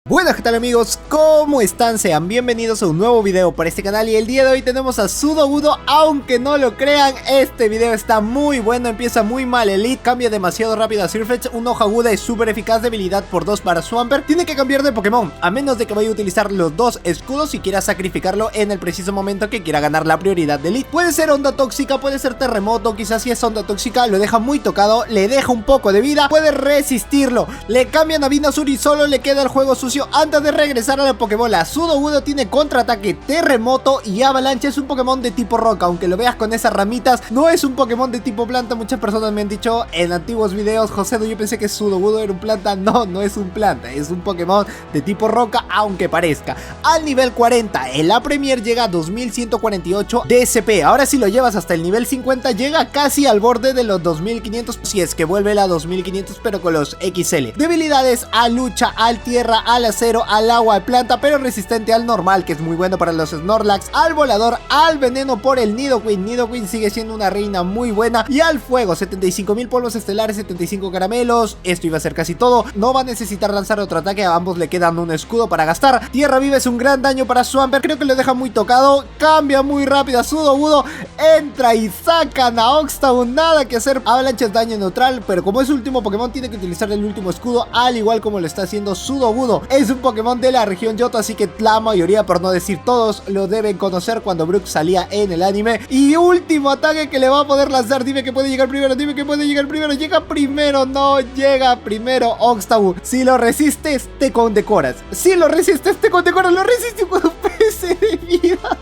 Buenas, ¿qué tal amigos? ¿Cómo están? Sean bienvenidos a un nuevo video para este canal. Y el día de hoy tenemos a Sudowoodo. Aunque no lo crean, este video está muy bueno. Empieza muy mal el lead, cambia demasiado rápido a Sirfetch'd. Una hoja aguda es súper eficaz, debilidad por 2 para Swampert. Tiene que cambiar de Pokémon, a menos de que vaya a utilizar los dos escudos y quiera sacrificarlo en el preciso momento que quiera ganar la prioridad de lead. Puede ser onda tóxica, puede ser terremoto. Quizás si es onda tóxica lo deja muy tocado, le deja un poco de vida, puede resistirlo. Le cambian a Venusaur y solo le queda el juego sucio antes de regresar a la Pokébola. Sudowoodo tiene contraataque, terremoto y avalancha. Es un Pokémon de tipo roca, aunque lo veas con esas ramitas. No es un Pokémon de tipo planta. Muchas personas me han dicho en antiguos videos: José, yo pensé que Sudowoodo era un planta. No, no es un planta, es un Pokémon de tipo roca, aunque parezca. Al nivel 40, en la Premier llega a 2148 de SP. Ahora si lo llevas hasta el nivel 50, llega casi al borde de los 2500, si es que vuelve la 2500, pero con los XL. Debilidades a lucha, al tierra, al acero, al agua, al planta, pero resistente al normal, que es muy bueno para los Snorlax, al volador, al veneno por el Nidoqueen. Nidoqueen sigue siendo una reina muy buena. Y al fuego, 75.000 polvos estelares, 75 caramelos. Esto iba a ser casi todo. No va a necesitar lanzar otro ataque, a ambos le quedan un escudo para gastar. Tierra viva es un gran daño para Swampert, creo que lo deja muy tocado. Cambia muy rápido a Sudowoodo, entra y sacan a Oxtown, nada que hacer. Avalancha es daño neutral, pero como es último Pokémon tiene que utilizar el último escudo, al igual como lo está haciendo Sudowoodo. Es un Pokémon de la región Johto, así que la mayoría, por no decir todos, lo deben conocer cuando Brook salía en el anime. Y último ataque que le va a poder lanzar. Dime que puede llegar primero, dime que puede llegar primero. Llega primero, no llega primero Oxtown. Si lo resistes, te condecoras. Si lo resistes, te condecoras. Lo resistió con un PC de vida.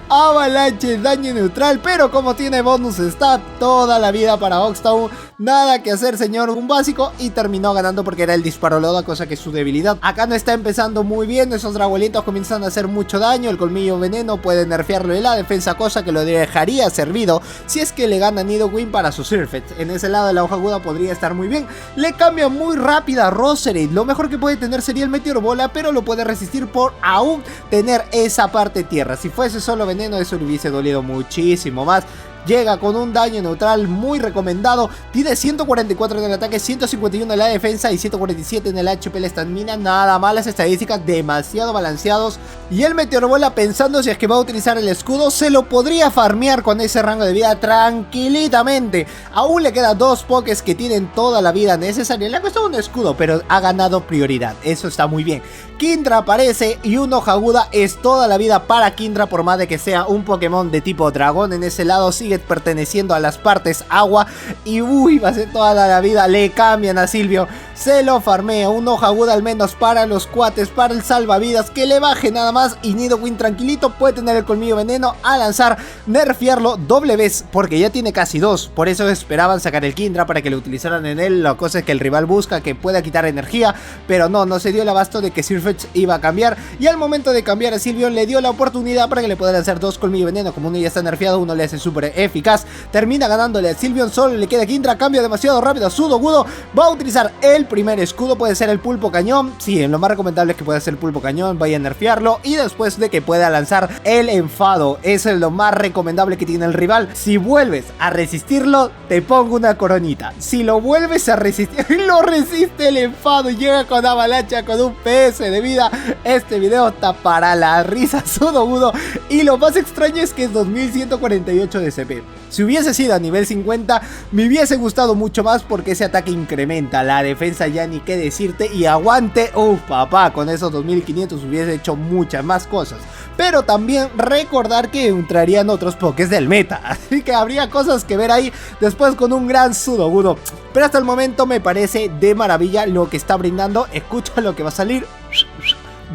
Avalanche, daño neutral, pero como tiene bonus stat, toda la vida para Oxtown. Nada que hacer, señor, un básico, y terminó ganando porque era el disparo loda, cosa que es su debilidad. Acá no está empezando muy bien, esos dragolitos comienzan a hacer mucho daño. El colmillo veneno puede nerfearlo de la defensa, cosa que lo dejaría servido si es que le gana Nidoqueen para su Sirfetch'd. En ese lado de la hoja aguda podría estar muy bien. Le cambia muy rápida a Roserade. Lo mejor que puede tener sería el Meteor Bola, pero lo puede resistir por aún tener esa parte tierra. Si fuese solo veneno, eso le hubiese dolido muchísimo más. Llega con un daño neutral muy recomendado. Tiene 144 en el ataque, 151 en la defensa y 147 en el HP. La estamina, nada malas estadísticas, demasiado balanceados. Y el Meteor Bola, pensando si es que va a utilizar el escudo, se lo podría farmear con ese rango de vida tranquilitamente. Aún le quedan dos pokés que tienen toda la vida necesaria. Le ha costado un escudo, pero ha ganado prioridad. Eso está muy bien. Kindra aparece y una hoja aguda es toda la vida para Kindra, por más de que sea un Pokémon de tipo dragón. En ese lado sigue perteneciendo a las partes agua y va a ser toda la vida. Le cambian a Silvio, se lo farmea, una hoja aguda al menos para los cuates, para el salvavidas, que le baje nada más. Y Nidoqueen tranquilito puede tener el colmillo veneno a lanzar, nerfearlo doble vez porque ya tiene casi dos. Por eso esperaban sacar el Kindra para que lo utilizaran en él. La cosa es que el rival busca que pueda quitar energía, pero no se dio el abasto de que Sirfetch'd iba a cambiar. Y al momento de cambiar a Silvio le dio la oportunidad para que le pueda lanzar dos colmillo veneno. Como uno ya está nerfeado, uno le hace súper eficaz. Termina ganándole a Sylveon, solo le queda Kindra. Cambia demasiado rápido a Sudowoodo. Va a utilizar el primer escudo, puede ser el pulpo cañón. Sí, lo más recomendable es que pueda ser el pulpo cañón. Vaya a nerfearlo y después de que pueda lanzar el enfado, eso es lo más recomendable que tiene el rival. Si vuelves a resistirlo, te pongo una coronita. Si lo vuelves a resistir, lo resiste el enfado y llega con avalancha con un PS de vida. Este video está para la risa, Sudowoodo. Y lo más extraño es que es 2148 de CP. Si hubiese sido a nivel 50, me hubiese gustado mucho más porque ese ataque incrementa la defensa, ya ni qué decirte, y aguante. Papá, con esos 2500 hubiese hecho muchas más cosas. Pero también recordar que entrarían otros pokés del meta, así que habría cosas que ver ahí después con un gran Sudowoodo. Pero hasta el momento me parece de maravilla lo que está brindando. Escucha lo que va a salir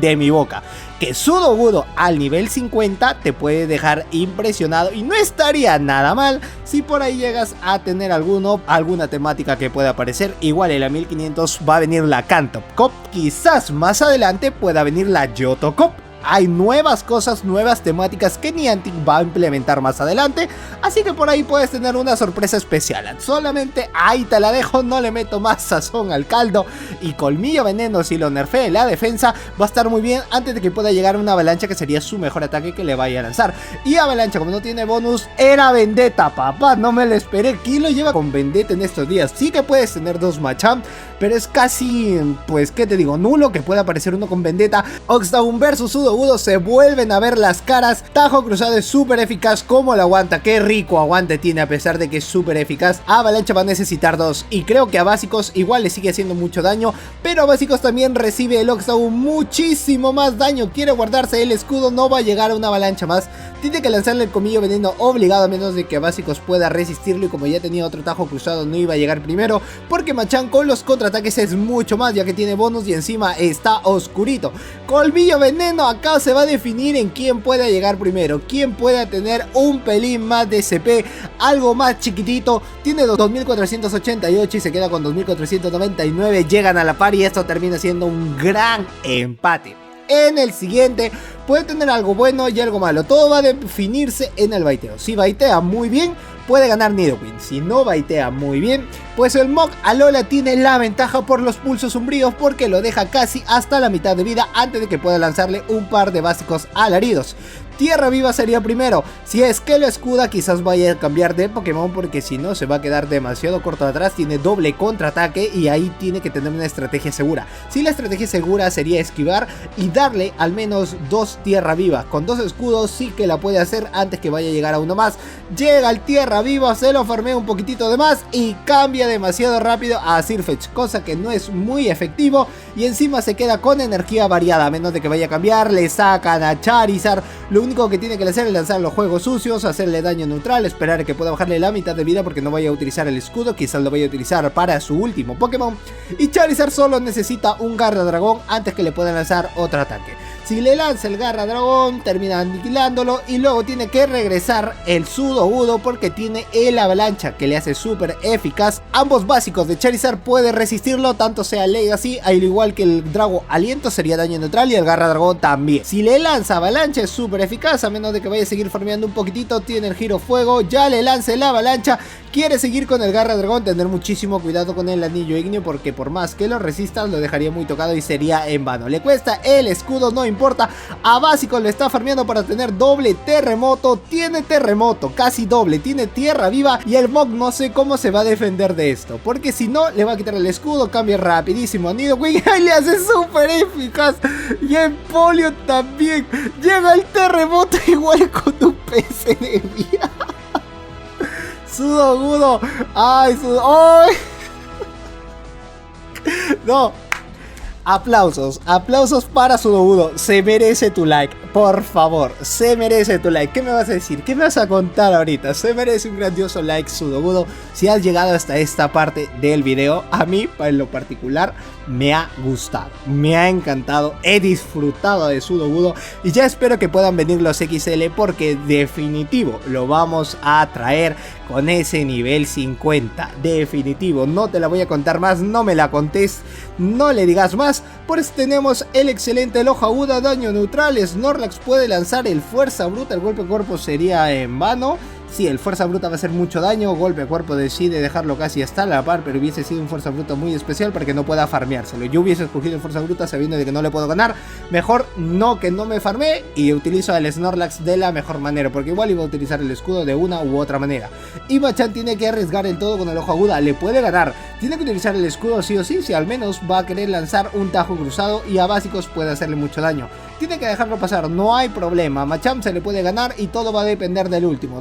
de mi boca, que Sudowoodo al nivel 50 te puede dejar impresionado y no estaría nada mal si por ahí llegas a tener alguna temática que pueda aparecer. Igual en la 1500 va a venir la Kanto Cup, quizás más adelante pueda venir la Johto Cup. hay nuevas cosas, nuevas temáticas que Niantic va a implementar más adelante, así que por ahí puedes tener una sorpresa especial. Solamente ahí te la dejo, no le meto más sazón al caldo. Y Colmillo Veneno, si lo nerfee la defensa, va a estar muy bien antes de que pueda llegar una Avalancha, que sería su mejor ataque que le vaya a lanzar. Y Avalancha, como no tiene bonus, era Vendetta, papá, no me lo esperé. ¿Quién lo lleva con Vendetta en estos días? Sí que puedes tener dos Machamp, pero es casi, pues, ¿qué te digo? Nulo que pueda aparecer uno con Vendetta. Oxdown versus Sudowoodo, se vuelven a ver las caras. Tajo Cruzado es súper eficaz. ¿Cómo lo aguanta? Qué rico aguante tiene, a pesar de que es súper eficaz. Avalancha va a necesitar dos, y creo que a Básicos igual le sigue haciendo mucho daño, pero a Básicos también recibe el Oxdown muchísimo más daño. Quiere guardarse el escudo, no va a llegar a una Avalancha más. Tiene que lanzarle el Colmillo Veneno obligado, a menos de que Básicos pueda resistirlo, y como ya tenía otro Tajo Cruzado no iba a llegar primero, porque Machamp con los contraataques es mucho más, ya que tiene bonus y encima está oscurito. Colmillo Veneno acá se va a definir en quién pueda llegar primero, quién pueda tener un pelín más de CP, algo más chiquitito. Tiene 2488 y se queda con 2499, llegan a la par y esto termina siendo un gran empate. En el siguiente puede tener algo bueno y algo malo, todo va a definirse en el baiteo. Si baitea muy bien, puede ganar Nidoqueen. Si no baitea muy bien, pues el Mog Alola tiene la ventaja por los pulsos umbríos, porque lo deja casi hasta la mitad de vida antes de que pueda lanzarle un par de básicos alaridos. Tierra Viva sería primero. Si es que lo escuda, quizás vaya a cambiar de Pokémon, porque si no se va a quedar demasiado corto atrás. Tiene doble contraataque y ahí tiene que tener una estrategia segura. Si la estrategia segura sería esquivar y darle al menos dos Tierra Viva. Con dos escudos sí que la puede hacer antes que vaya a llegar a uno más. Llega el Tierra Viva, se lo farmea un poquitito de más y cambia demasiado rápido a Sirfetch'd, cosa que no es muy efectivo, y encima se queda con energía variada, a menos de que vaya a cambiar. Le sacan a Charizard. Lo único que tiene que hacer es lanzar los juegos sucios, hacerle daño neutral, esperar que pueda bajarle la mitad de vida porque no vaya a utilizar el escudo, quizás lo vaya a utilizar para su último Pokémon. Y Charizard solo necesita un Garra Dragón antes que le pueda lanzar otro ataque. Si le lanza el Garra Dragón, termina aniquilándolo y luego tiene que regresar el Sudowoodo porque tiene el Avalancha que le hace súper eficaz. Ambos básicos de Charizard puede resistirlo, tanto sea Legacy, al igual que el Drago Aliento sería daño neutral y el Garra Dragón también. Si le lanza Avalancha es súper eficaz, a menos de que vaya a seguir farmeando un poquitito. Tiene el Giro Fuego, ya le lanza el Avalancha. Quiere seguir con el Garra Dragón, tener muchísimo cuidado con el Anillo Igneo, porque por más que lo resista lo dejaría muy tocado y sería en vano. Le cuesta el escudo, no importa. A Básico le está farmeando para tener doble Terremoto. Tiene Terremoto, casi doble. Tiene Tierra Viva y el Mog no sé cómo se va a defender de esto, porque si no le va a quitar el escudo. Cambia rapidísimo a Nidoqueen y le hace súper eficaz. Y el Polio también. Llega el Terremoto igual con un PC de vida. Sudowoodo. Ay, Sudowoodo. No. Aplausos, aplausos para Sudowoodo. Se merece tu like, por favor, se merece tu like. ¿Qué me vas a decir? ¿Qué me vas a contar ahorita? Se merece un grandioso like, Sudowoodo. Si has llegado hasta esta parte del video, a mí, en lo particular, me ha gustado, me ha encantado, he disfrutado de Sudowoodo y ya espero que puedan venir los XL, porque definitivo lo vamos a traer con ese nivel 50, definitivo. No te la voy a contar más, no me la contés, no le digas más. Pues tenemos el excelente el Hoja Aguda, daño neutral. Snorlax puede lanzar el Fuerza Bruta, el golpe a cuerpo sería en vano. Sí, el Fuerza Bruta va a hacer mucho daño. Golpe a cuerpo decide dejarlo casi hasta a la par, pero hubiese sido un Fuerza Bruta muy especial para que no pueda farmeárselo. Yo hubiese escogido el Fuerza Bruta sabiendo de que no le puedo ganar. Mejor no, que no me farmee y utilizo el Snorlax de la mejor manera, porque igual iba a utilizar el escudo de una u otra manera. Y Machamp tiene que arriesgar el todo con el Hoja Aguda. Le puede ganar. Tiene que utilizar el escudo sí o sí, si al menos va a querer lanzar un Tajo Cruzado y a Básicos puede hacerle mucho daño. Tiene que dejarlo pasar, no hay problema. Machamp se le puede ganar y todo va a depender del último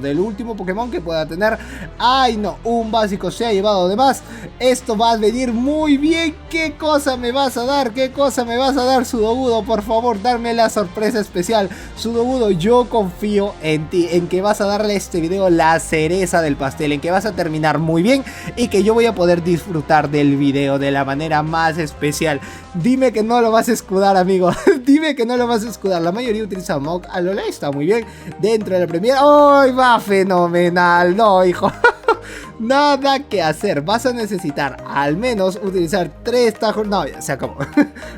Pokémon que pueda tener. Ay no, un Básico se ha llevado de más. Esto va a venir muy bien. ¿Qué cosa me vas a dar? ¿Qué cosa me vas a dar, Sudowoodo? Por favor, darme la sorpresa especial. Sudowoodo, yo confío en ti, en que vas a darle a este video la cereza del pastel, en que vas a terminar muy bien y que yo voy a poder disfrutar del video de la manera más especial. Dime que no lo vas a escudar, amigo. Dime que no lo vas a escudar. La mayoría utiliza Mog Alola, está muy bien. Dentro de la Premier, ¡ay, va fenomenal! No, hijo. Nada que hacer, vas a necesitar al menos utilizar 3 tajos. No, ya se acabó.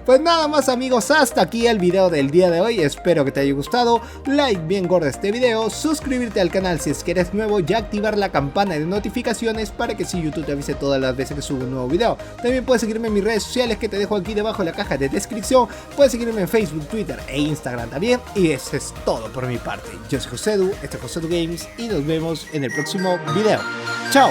Pues nada más amigos, hasta aquí el video del día de hoy. Espero que te haya gustado. Like bien gordo este video, suscribirte al canal si es que eres nuevo y activar la campana de notificaciones para que si YouTube te avise todas las veces que subo un nuevo video. También puedes seguirme en mis redes sociales que te dejo aquí debajo en la caja de descripción. Puedes seguirme en Facebook, Twitter e Instagram también. Y eso es todo por mi parte. Yo soy Josedu, este es Josedu Games y nos vemos en el próximo video. ¡Chao!